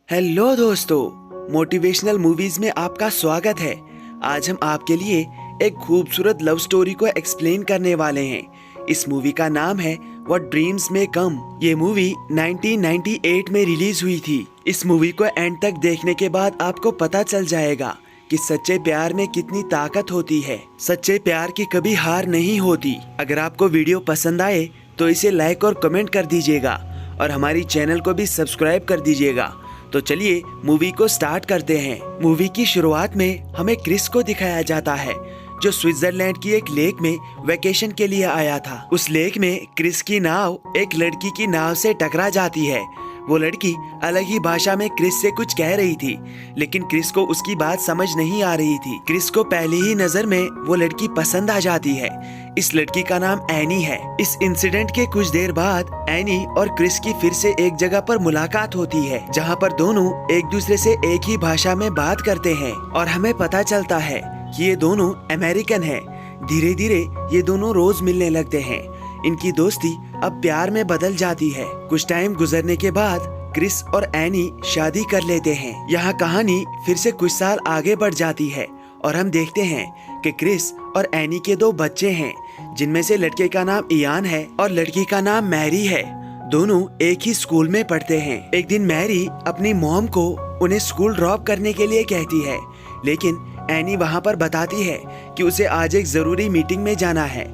Hello दोस्तों, motivational movies में आपका स्वागत है। आज हम आपके लिए एक खूबसूरत लव स्टोरी को एक्सप्लेन करने वाले हैं। इस मूवी का नाम है व्हाट ड्रीम्स में कम। ये मूवी 1998 में रिलीज हुई थी। इस मूवी को एंड तक देखने के बाद आपको पता चल जाएगा कि सच्चे प्यार में कितनी ताकत होती है। सच्चे प्यार की कभी हार नहीं होती। अगर आपको वीडियो पसंद आए तो इसे लाइक और कमेंट कर दीजिएगा और हमारी चैनल को भी सब्सक्राइब कर दीजिएगा। तो चलिए मूवी को स्टार्ट करते हैं। मूवी की शुरुआत में हमें क्रिस को दिखाया जाता है जो स्विट्जरलैंड की एक लेक में वेकेशन के लिए आया था। उस लेक में क्रिस की नाव एक लड़की की नाव से टकरा जाती है। वो लड़की अलग ही भाषा में क्रिस से कुछ कह रही थी, लेकिन क्रिस को उसकी बात समझ नहीं आ रही थी। क्रिस को पहली ही नजर में वो लड़की पसंद आ जाती है। इस लड़की का नाम एनी है। इस इंसिडेंट के कुछ देर बाद एनी और क्रिस की फिर से एक जगह पर मुलाकात होती है, जहाँ पर दोनों एक दूसरे से एक ही भाषा में बात करते हैं और हमें पता चलता है कि ये दोनों अमेरिकन हैं। धीरे धीरे ये दोनों रोज मिलने लगते हैं। इनकी दोस्ती अब प्यार में बदल जाती है। कुछ टाइम गुजरने के बाद क्रिस और एनी शादी कर लेते हैं। यहाँ कहानी फिर से कुछ साल आगे बढ़ जाती है और हम देखते हैं कि क्रिस और एनी के दो बच्चे हैं, जिनमें से लड़के का नाम इयान है और लड़की का नाम मैरी है। दोनों एक ही स्कूल में पढ़ते हैं। एक दिन मैरी अपनी मॉम को उन्हें स्कूल ड्रॉप करने के लिए कहती है, लेकिन एनी वहाँ पर बताती है कि उसे आज एक जरूरी मीटिंग में जाना है।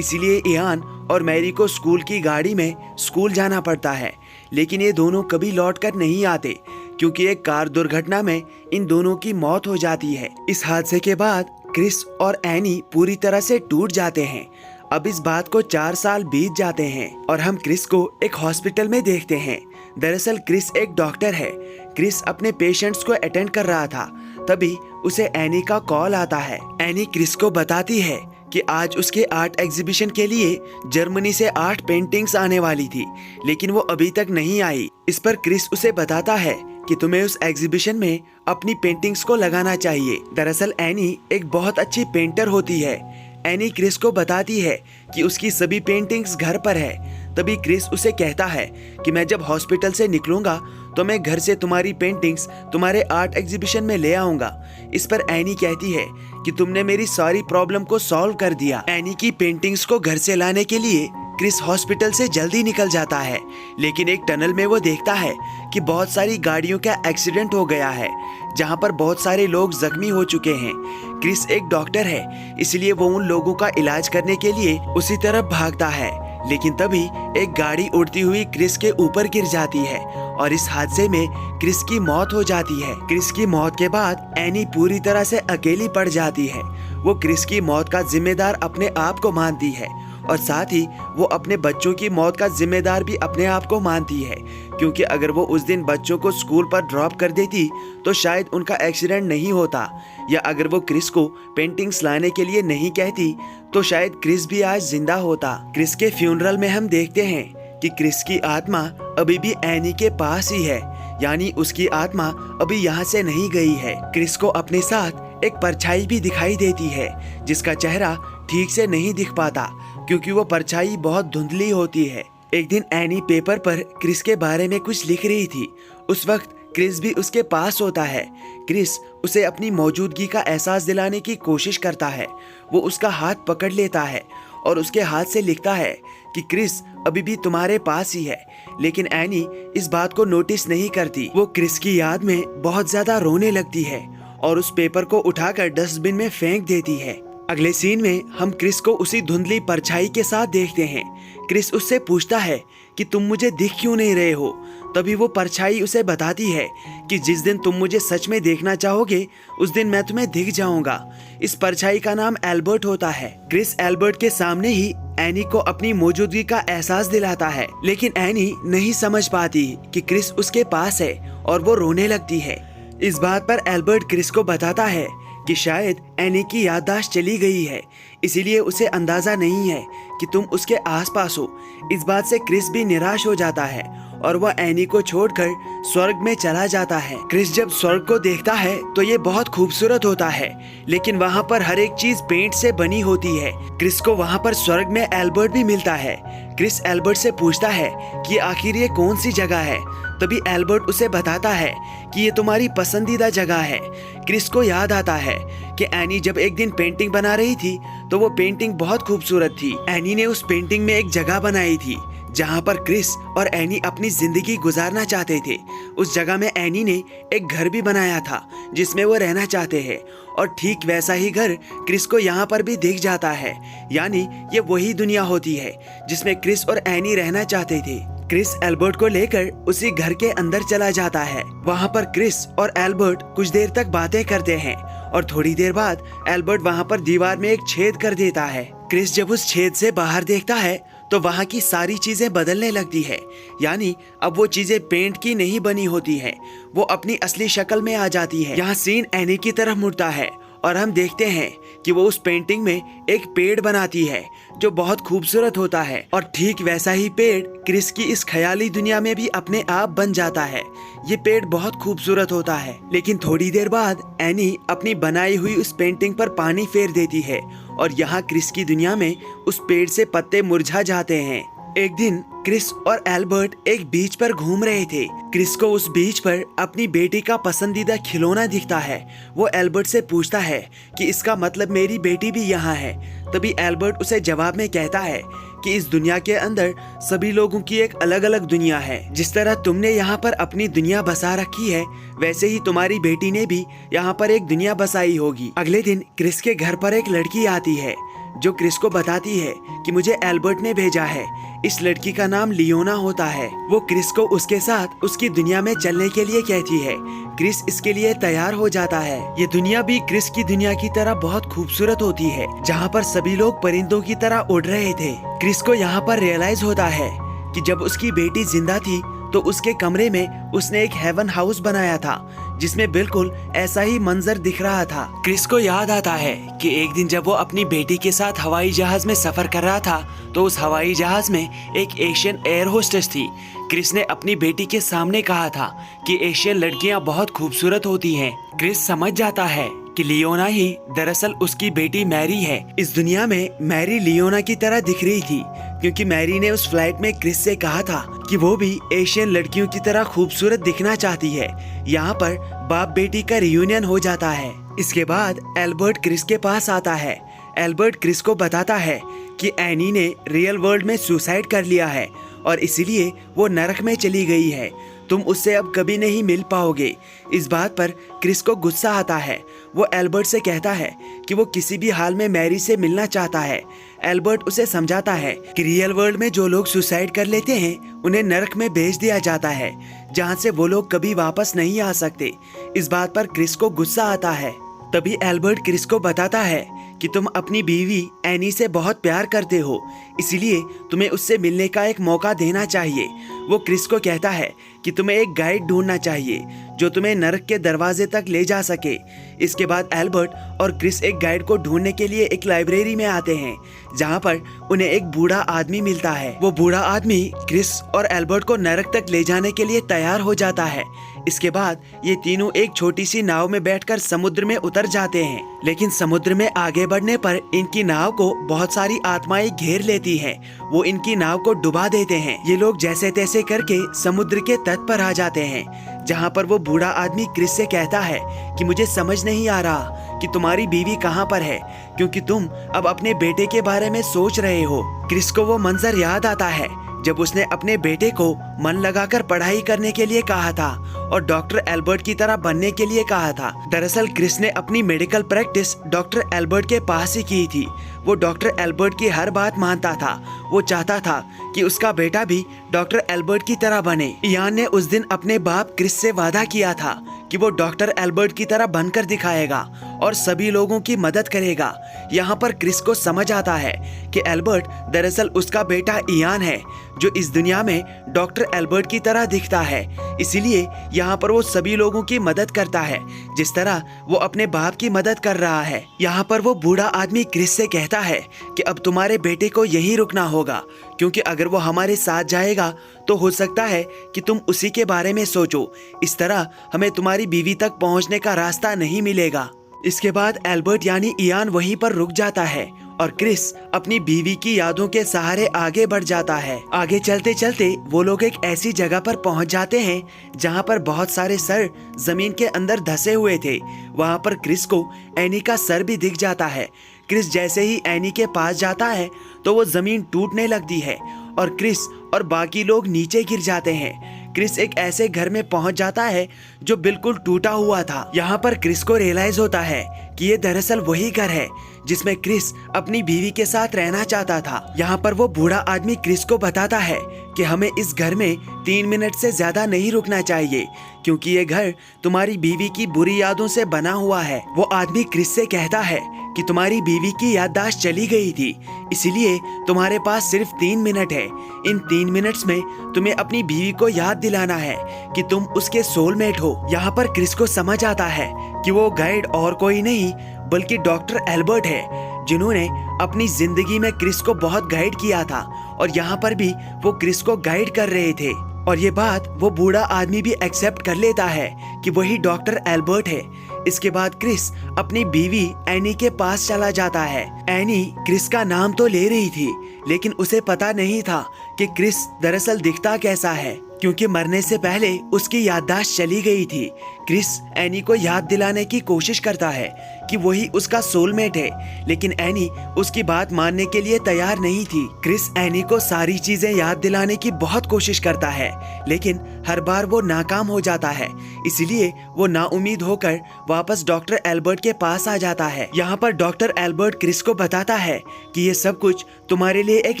इसीलिए इयान और मैरी को स्कूल की गाड़ी में स्कूल जाना पड़ता है। लेकिन ये दोनों कभी लौट कर नहीं आते, क्योंकि एक कार दुर्घटना में इन दोनों की मौत हो जाती है। इस हादसे के बाद क्रिस और एनी पूरी तरह से टूट जाते हैं। अब इस बात को 4 साल बीत जाते हैं और हम क्रिस को एक हॉस्पिटल में देखते हैं। दरअसल क्रिस एक डॉक्टर है। क्रिस अपने पेशेंट्स को अटेंड कर रहा था, तभी उसे एनी का कॉल आता है। एनी क्रिस को बताती है कि आज उसके आर्ट एग्जीबिशन के लिए जर्मनी से 8 पेंटिंग्स आने वाली थी, लेकिन वो अभी तक नहीं आई। इस पर क्रिस उसे बताता है कि तुम्हें उस एग्जीबिशन में अपनी पेंटिंग्स को लगाना चाहिए। दरअसल एनी एक बहुत अच्छी पेंटर होती है। एनी क्रिस को बताती है कि उसकी सभी पेंटिंग्स घर पर है। तभी क्रिस उसे कहता है कि मैं जब हॉस्पिटल से निकलूंगा तो मैं घर से तुम्हारी पेंटिंग्स तुम्हारे आर्ट एग्जीबिशन में ले आऊंगा। इस पर एनी कहती है कि तुमने मेरी सारी प्रॉब्लम को सॉल्व कर दिया। एनी की पेंटिंग्स को घर से लाने के लिए क्रिस हॉस्पिटल से जल्दी निकल जाता है, लेकिन एक टनल में वो देखता है कि बहुत सारी गाड़ियों का एक्सीडेंट हो गया है, जहां पर बहुत सारे लोग जख्मी हो चुके हैं। क्रिस एक डॉक्टर है, इसलिए वो उन लोगों का इलाज करने के लिए उसी तरफ भागता है, लेकिन तभी एक गाड़ी उड़ती हुई क्रिस के ऊपर गिर जाती है और इस हादसे में क्रिस की मौत हो जाती है। क्रिस की मौत के बाद एनी पूरी तरह से अकेली पड़ जाती है। वो क्रिस की मौत का जिम्मेदार अपने आप को मानती है और साथ ही वो अपने बच्चों की मौत का जिम्मेदार भी अपने आप को मानती है, क्योंकि अगर वो उस दिन बच्चों को स्कूल पर ड्रॉप कर देती तो शायद उनका एक्सीडेंट नहीं होता, या अगर वो क्रिस को पेंटिंग्स लाने के लिए नहीं कहती तो शायद क्रिस भी आज जिंदा होता। क्रिस के फ्यूनरल में हम देखते हैं कि क्रिस की आत्मा अभी भी एनी के पास ही है, यानी उसकी आत्मा अभी यहाँ से नहीं गई है। क्रिस को अपने साथ एक परछाई भी दिखाई देती है, जिसका चेहरा ठीक से नहीं दिख पाता क्योंकि वो परछाई बहुत धुंधली होती है। एक दिन एनी पेपर पर क्रिस के बारे में कुछ लिख रही थी। उस वक्त क्रिस भी उसके पास होता है। क्रिस उसे अपनी मौजूदगी का एहसास दिलाने की कोशिश करता है। वो उसका हाथ पकड़ लेता है और उसके हाथ से लिखता है कि क्रिस अभी भी तुम्हारे पास ही है, लेकिन एनी इस बात को नोटिस नहीं करती। वो क्रिस की याद में बहुत ज्यादा रोने लगती है और उस पेपर को उठाकर डस्टबिन में फेंक देती है। अगले सीन में हम क्रिस को उसी धुंधली परछाई के साथ देखते हैं। क्रिस उससे पूछता है कि तुम मुझे दिख क्यों नहीं रहे हो। तभी वो परछाई उसे बताती है कि जिस दिन तुम मुझे सच में देखना चाहोगे उस दिन मैं तुम्हें दिख जाऊंगा। इस परछाई का नाम एल्बर्ट होता है। क्रिस एल्बर्ट के सामने ही एनी को अपनी मौजूदगी का एहसास दिलाता है, लेकिन एनी नहीं समझ पाती कि क्रिस उसके पास है और वो रोने लगती है। इस बात पर एल्बर्ट क्रिस को बताता है कि शायद एनी की याददाश्त चली गई है, इसीलिए उसे अंदाजा नहीं है कि तुम उसके आसपास हो। इस बात से क्रिस भी निराश हो जाता है और वह एनी को छोड़कर स्वर्ग में चला जाता है। क्रिस जब स्वर्ग को देखता है तो ये बहुत खूबसूरत होता है, लेकिन वहाँ पर हर एक चीज पेंट से बनी होती है। क्रिस को वहाँ पर स्वर्ग में एल्बर्ट भी मिलता है। क्रिस एल्बर्ट से पूछता है कि आखिर ये कौन सी जगह है। तभी एल्बर्ट उसे बताता है कि ये तुम्हारी पसंदीदा जगह है। क्रिस को याद आता है कि एनी जब एक दिन पेंटिंग बना रही थी तो वो पेंटिंग बहुत खूबसूरत थी। एनी ने उस पेंटिंग में एक जगह बनाई थी जहाँ पर क्रिस और एनी अपनी जिंदगी गुजारना चाहते थे। उस जगह में एनी ने एक घर भी बनाया था जिसमें वो रहना चाहते हैं, और ठीक वैसा ही घर क्रिस को यहाँ पर भी दिख जाता है। यानी ये वही दुनिया होती है जिसमें क्रिस और एनी रहना चाहते थे। क्रिस एल्बर्ट को लेकर उसी घर के अंदर चला जाता है। वहाँ पर क्रिस और एल्बर्ट कुछ देर तक बातें करते हैं और थोड़ी देर बाद एल्बर्ट वहाँ पर दीवार में एक छेद कर देता है। क्रिस जब उस छेद से बाहर देखता है तो वहाँ की सारी चीजें बदलने लगती है। यानी अब वो चीजें पेंट की नहीं बनी होती है, वो अपनी असली शक्ल में आ जाती है। यहाँ सीन एनी की तरफ मुड़ता है और हम देखते हैं कि वो उस पेंटिंग में एक पेड़ बनाती है जो बहुत खूबसूरत होता है, और ठीक वैसा ही पेड़ क्रिस की इस ख्याली दुनिया में भी अपने आप बन जाता है। ये पेड़ बहुत खूबसूरत होता है, लेकिन थोड़ी देर बाद एनी अपनी बनाई हुई उस पेंटिंग पर पानी फेर देती है और यहाँ क्रिस की दुनिया में उस पेड़ से पत्ते मुरझा जाते हैं। एक दिन क्रिस और एल्बर्ट एक बीच पर घूम रहे थे। क्रिस को उस बीच पर अपनी बेटी का पसंदीदा खिलौना दिखता है। वो एल्बर्ट से पूछता है कि इसका मतलब मेरी बेटी भी यहाँ है। तभी एल्बर्ट उसे जवाब में कहता है कि इस दुनिया के अंदर सभी लोगों की एक अलग अलग दुनिया है। जिस तरह तुमने यहाँ पर अपनी दुनिया बसा रखी है, वैसे ही तुम्हारी बेटी ने भी यहाँ पर एक दुनिया बसाई होगी। अगले दिन क्रिस के घर पर एक लड़की आती है जो क्रिस को बताती है कि मुझे एल्बर्ट ने भेजा है। इस लड़की का नाम लियोना होता है। वो क्रिस को उसके साथ उसकी दुनिया में चलने के लिए कहती है। क्रिस इसके लिए तैयार हो जाता है। ये दुनिया भी क्रिस की दुनिया की तरह बहुत खूबसूरत होती है, जहाँ पर सभी लोग परिंदों की तरह उड़ रहे थे। क्रिस को यहाँ पर रियलाइज होता है कि जब उसकी बेटी जिंदा थी तो उसके कमरे में उसने एक हेवन हाउस बनाया था जिसमें बिल्कुल ऐसा ही मंजर दिख रहा था। क्रिस को याद आता है कि एक दिन जब वो अपनी बेटी के साथ हवाई जहाज में सफर कर रहा था तो उस हवाई जहाज में एक एशियन एयर होस्टेस थी। क्रिस ने अपनी बेटी के सामने कहा था कि एशियन लड़कियां बहुत खूबसूरत होती हैं। क्रिस समझ जाता है कि लियोना ही दरअसल उसकी बेटी मैरी है। इस दुनिया में मैरी लियोना की तरह दिख रही थी क्योंकि मैरी ने उस फ्लाइट में क्रिस से कहा था कि वो भी एशियन लड़कियों की तरह खूबसूरत दिखना चाहती है। यहाँ पर बाप बेटी का रियूनियन हो जाता है। इसके बाद एल्बर्ट क्रिस के पास आता है। एल्बर्ट क्रिस को बताता है कि एनी ने रियल वर्ल्ड में सुसाइड कर लिया है और इसीलिए वो नरक में चली गई है। तुम उससे अब कभी नहीं मिल पाओगे। इस बात पर क्रिस को गुस्सा आता है। वो एल्बर्ट से कहता है कि वो किसी भी हाल में मैरी से मिलना चाहता है। एल्बर्ट उसे समझाता है कि रियल वर्ल्ड में जो लोग सुसाइड कर लेते हैं उन्हें नरक में भेज दिया जाता है, जहाँ से वो लोग कभी वापस नहीं आ सकते। इस बात पर क्रिस को गुस्सा आता है। तभी एल्बर्ट क्रिस को बताता है कि तुम अपनी बीवी एनी से बहुत प्यार करते हो, इसलिए तुम्हें उससे मिलने का एक मौका देना चाहिए। वो क्रिस को कहता है कि तुम्हें एक गाइड ढूंढना चाहिए जो तुम्हें नरक के दरवाजे तक ले जा सके। इसके बाद एल्बर्ट और क्रिस एक गाइड को ढूंढने के लिए एक लाइब्रेरी में आते हैं जहाँ पर उन्हें एक बूढ़ा आदमी मिलता है। वो बूढ़ा आदमी क्रिस और एल्बर्ट को नरक तक ले जाने के लिए तैयार हो जाता है। इसके बाद ये तीनों एक छोटी सी नाव में बैठकर समुद्र में उतर जाते हैं, लेकिन समुद्र में आगे बढ़ने पर इनकी नाव को बहुत सारी आत्माएं घेर लेती हैं। वो इनकी नाव को डुबा देते हैं। ये लोग जैसे तैसे करके समुद्र के तट पर आ जाते हैं, जहाँ पर वो बूढ़ा आदमी क्रिस से कहता है कि मुझे समझ नहीं आ रहा कि तुम्हारी बीवी कहाँ पर है, क्योंकि तुम अब अपने बेटे के बारे में सोच रहे हो। क्रिस को वो मंजर याद आता है जब उसने अपने बेटे को मन लगाकर पढ़ाई करने के लिए कहा था और डॉक्टर एल्बर्ट की तरह बनने के लिए कहा था। दरअसल क्रिस ने अपनी मेडिकल प्रैक्टिस डॉक्टर एल्बर्ट के पास ही की थी। वो डॉक्टर एल्बर्ट की हर बात मानता था। वो चाहता था कि उसका बेटा भी डॉक्टर एल्बर्ट की तरह बने। इयान ने उस दिन अपने बाप क्रिस से वादा किया था कि वो डॉक्टर एल्बर्ट की तरह बनकर दिखाएगा और सभी लोगों की मदद करेगा। यहाँ पर क्रिस को समझ आता है कि एल्बर्ट दरअसल उसका बेटा इयान है जो इस दुनिया में डॉक्टर एल्बर्ट की तरह दिखता है, इसीलिए यहाँ पर वो सभी लोगों की मदद करता है जिस तरह वो अपने बाप की मदद कर रहा है। यहाँ पर वो बूढ़ा आदमी क्रिस से कहता है कि अब तुम्हारे बेटे को यहीं रुकना होगा, क्योंकि अगर वो हमारे साथ जाएगा तो हो सकता है कि तुम उसी के बारे में सोचो। इस तरह हमें तुम्हारी बीवी तक पहुँचने का रास्ता नहीं मिलेगा। इसके बाद एल्बर्ट यानी इयान वहीं पर रुक जाता है और क्रिस अपनी बीवी की यादों के सहारे आगे बढ़ जाता है। आगे चलते चलते वो लोग एक ऐसी जगह पर पहुंच जाते हैं जहां पर बहुत सारे सर जमीन के अंदर धंसे हुए थे। वहां पर क्रिस को एनी का सर भी दिख जाता है। क्रिस जैसे ही एनी के पास जाता है तो वो जमीन टूटने लगती है और क्रिस और बाकी लोग नीचे गिर जाते हैं। क्रिस एक ऐसे घर में पहुंच जाता है जो बिल्कुल टूटा हुआ था। यहाँ पर क्रिस को रियलाइज होता है कि ये दरअसल वही घर है जिसमें क्रिस अपनी बीवी के साथ रहना चाहता था। यहाँ पर वो बूढ़ा आदमी क्रिस को बताता है कि हमें इस घर में 3 मिनट से ज्यादा नहीं रुकना चाहिए, क्योंकि ये घर तुम्हारी बीवी की बुरी यादों से बना हुआ है। वो आदमी क्रिस से कहता है कि तुम्हारी बीवी की याददाश्त चली गई थी, इसीलिए तुम्हारे पास सिर्फ 3 मिनट है। इन 3 मिनट्स में तुम्हें अपनी बीवी को याद दिलाना है कि तुम उसके सोलमेट हो। यहाँ पर क्रिस को समझ आता है कि वो गाइड और कोई नहीं बल्कि डॉक्टर एल्बर्ट है, जिन्होंने अपनी जिंदगी में क्रिस को बहुत गाइड किया था और यहाँ पर भी वो क्रिस को गाइड कर रहे थे। और ये बात वो बूढ़ा आदमी भी एक्सेप्ट कर लेता है कि वही डॉक्टर एल्बर्ट है। इसके बाद क्रिस अपनी बीवी एनी के पास चला जाता है। एनी क्रिस का नाम तो ले रही थी, लेकिन उसे पता नहीं था कि क्रिस दरअसल दिखता कैसा है, क्योंकि मरने से पहले उसकी याददाश्त चली गई थी। क्रिस एनी को याद दिलाने की कोशिश करता है कि वही उसका सोलमेट है, लेकिन एनी उसकी बात मानने के लिए तैयार नहीं थी। क्रिस एनी को सारी चीजें याद दिलाने की बहुत कोशिश करता है, लेकिन हर बार वो नाकाम हो जाता है। इसलिए वो नाउम्मीद होकर वापस डॉक्टर एल्बर्ट के पास आ जाता है। यहाँ पर डॉक्टर एल्बर्ट क्रिस को बताता है कि ये सब कुछ तुम्हारे लिए एक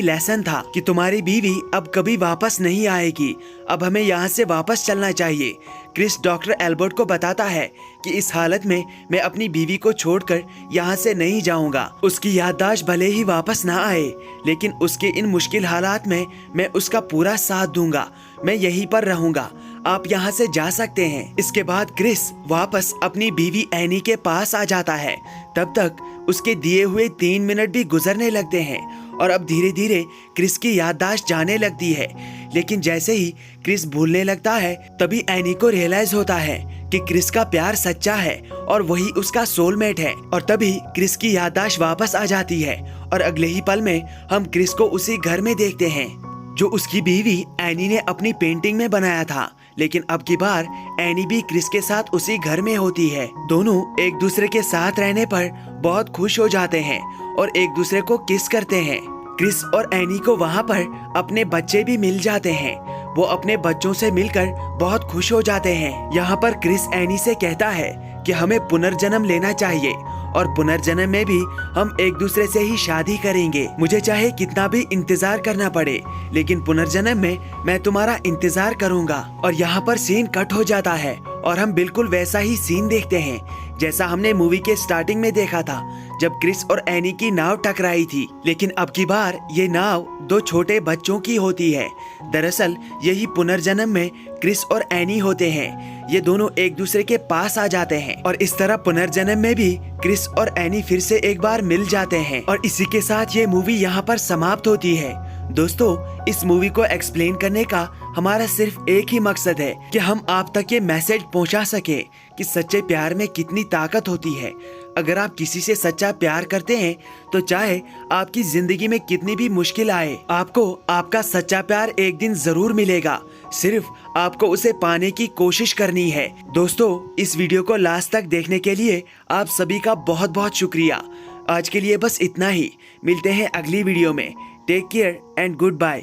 लेसन था कि तुम्हारी बीवी अब कभी वापस नहीं आएगी। अब हमें यहाँ से वापस चलना चाहिए। क्रिस डॉक्टर एल्बर्ट को बताता है कि इस हालत में मैं अपनी बीवी को छोड़कर यहाँ से नहीं जाऊँगा। उसकी याददाश्त भले ही वापस ना आए, लेकिन उसके इन मुश्किल हालात में मैं उसका पूरा साथ दूंगा। मैं यहीं पर रहूंगा, आप यहाँ से जा सकते हैं। इसके बाद क्रिस वापस अपनी बीवी एनी के पास आ जाता है। तब तक उसके दिए हुए 3 मिनट भी गुजरने लगते हैं और अब धीरे धीरे क्रिस की याददाश्त जाने लगती है। लेकिन जैसे ही क्रिस भूलने लगता है, तभी एनी को रियलाइज होता है कि क्रिस का प्यार सच्चा है और वही उसका सोलमेट है। और तभी क्रिस की याददाश्त वापस आ जाती है और अगले ही पल में हम क्रिस को उसी घर में देखते हैं जो उसकी बीवी एनी ने अपनी पेंटिंग में बनाया था। लेकिन अब की बार एनी भी क्रिस के साथ उसी घर में होती है। दोनों एक दूसरे के साथ रहने पर बहुत खुश हो जाते हैं और एक दूसरे को किस करते हैं। क्रिस और एनी को वहाँ पर अपने बच्चे भी मिल जाते हैं। वो अपने बच्चों से मिलकर बहुत खुश हो जाते हैं। यहाँ पर क्रिस एनी से कहता है कि हमें पुनर्जन्म लेना चाहिए और पुनर्जन्म में भी हम एक दूसरे से ही शादी करेंगे। मुझे चाहे कितना भी इंतजार करना पड़े, लेकिन पुनर्जन्म में मैं तुम्हारा इंतजार करूंगा। और यहाँ पर सीन कट हो जाता है और हम बिल्कुल वैसा ही सीन देखते हैं जैसा हमने मूवी के स्टार्टिंग में देखा था, जब क्रिस और एनी की नाव टकराई थी। लेकिन अब की बार ये नाव 2 छोटे बच्चों की होती है। दरअसल यही पुनर्जन्म में क्रिस और एनी होते हैं। ये दोनों एक दूसरे के पास आ जाते हैं और इस तरह पुनर्जन्म में भी क्रिस और एनी फिर से एक बार मिल जाते हैं। और इसी के साथ ये मूवी यहाँ पर समाप्त होती है। दोस्तों, इस मूवी को एक्सप्लेन करने का हमारा सिर्फ एक ही मकसद है कि हम आप तक ये मैसेज पहुंचा सके कि सच्चे प्यार में कितनी ताकत होती है। अगर आप किसी से सच्चा प्यार करते हैं तो चाहे आपकी जिंदगी में कितनी भी मुश्किल आए, आपको आपका सच्चा प्यार एक दिन जरूर मिलेगा। सिर्फ आपको उसे पाने की कोशिश करनी है। दोस्तों, इस वीडियो को लास्ट तक देखने के लिए आप सभी का बहुत बहुत शुक्रिया। आज के लिए बस इतना ही। मिलते हैं अगली वीडियो में। Take care and good bye.